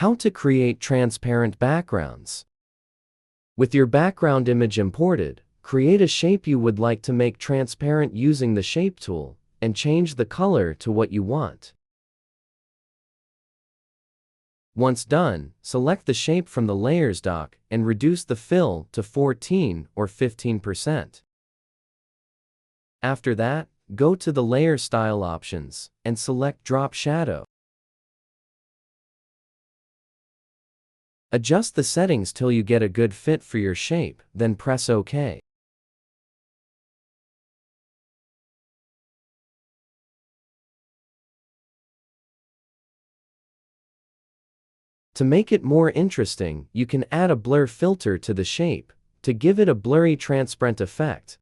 How to create transparent backgrounds. With your background image imported, create a shape you would like to make transparent using the Shape tool, and change the color to what you want. Once done, select the shape from the Layers dock and reduce the fill to 14 or 15%. After that, go to the Layer Style options and select Drop Shadow. Adjust the settings till you get a good fit for your shape, then press OK. To make it more interesting, you can add a blur filter to the shape to give it a blurry transparent effect,